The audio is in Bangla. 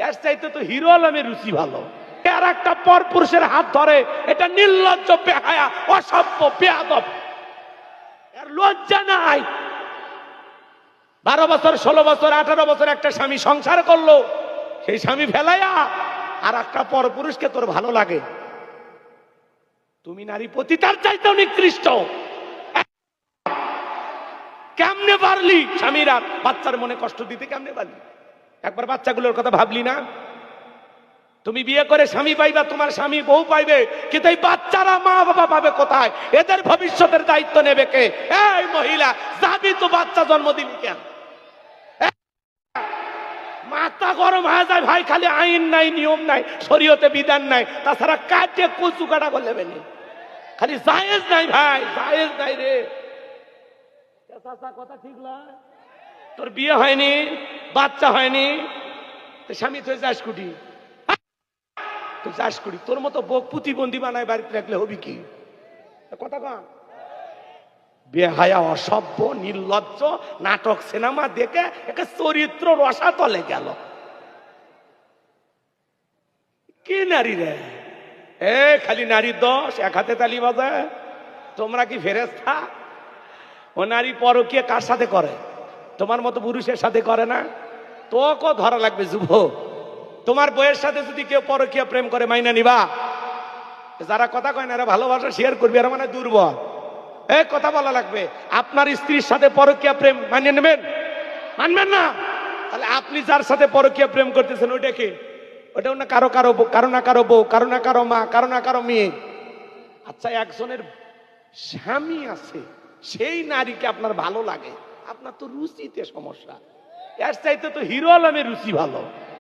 এর চাইতে তো হিরো আলমের রুচি ভালো। আর একটা পর পুরুষের হাত ধরে, এটা নির্লজ্জ, বেহায়া, অসভ্য, বেয়াদব। এর লজ্জা নাই। 12 বছর, 16 বছর, 18 বছর একটা স্বামী সংসার করলো, সেই স্বামী ফেলাইয়া আর একটা পর পুরুষকে তোর ভালো লাগে। তুমি নারী প্রতি তার চাইতেও নিকৃষ্ট। কেমনে পারলি স্বামীরা বাচ্চার মনে কষ্ট দিতে? কেমনে পারলি? একবার বাচ্চাগুলোর কথা ভাবলি না? তুমি বিয়ে করে স্বামী পাইবা, তোমার স্বামী বউ পাইবে, কিন্তু এই বাচ্চারা মা বাবা পাবে কোথায়? এদের ভবিষ্যতের দায়িত্ব নেবে কে? এই মহিলা, যাবি তো বাচ্চা জন্ম দিবি কেন? মাথা গরম হয়ে যায় ভাই, খালি আইন নাই, নিয়ম নাই, শরীয়তে বিধান নাই, তাছাড়া কাটে কচু কাটা করলে বেনি, খালি জায়েজ নাই ভাই, জায়েজ নাই রে। কথা ঠিক নয়? তোর বিয়ে হয়নি, বাচ্চা হয়নি, স্বামী তুই যাস কুটি, তুই যাস কুটি, তোর মতো বউ প্রতিবন্ধী বানায় বাড়িতে রাখলে হবি কি? কথা কন। বেহায়া, অসভ্য, নির্লজ্জ, নাটক সিনেমা দেখে একে চরিত্র রসাতলে গেল। কি নারী রে? খালি নারীর দোষ, এক হাতে তালি বাজায়। তোমরা কি ফেরেশতা? ও নারী পরকীয়া কার সাথে করে? তোমার মতো পুরুষের সাথে করে না। তোকে ধরা লাগবে যুবক। তোমার বইয়ের সাথে যদি কেউ পরকীয়া প্রেম করে, মাইনা নিবা? যারা কথা কয় না, এরা ভালোবাসা শেয়ার করবি, এরা মানে দুর্বল। কথা বলা লাগবে। আপনার স্ত্রীর সাথে পরকীয়া প্রেম মানিয়ে নেবেন? মানবেন না। তাহলে আপনি যার সাথে পরকীয়া প্রেম করতেছেন ওইটা কি? ওটাও না কারো কারো কারো না কারো বউ, কারো না কারো মা, কারো না কারো মেয়ে। আচ্ছা, একজনের স্বামী আছে, সেই নারীকে আপনার ভালো লাগে, আপনার তো রুচিতে সমস্যা। এর চাইতে তো হিরো আলমের রুচি ভালো।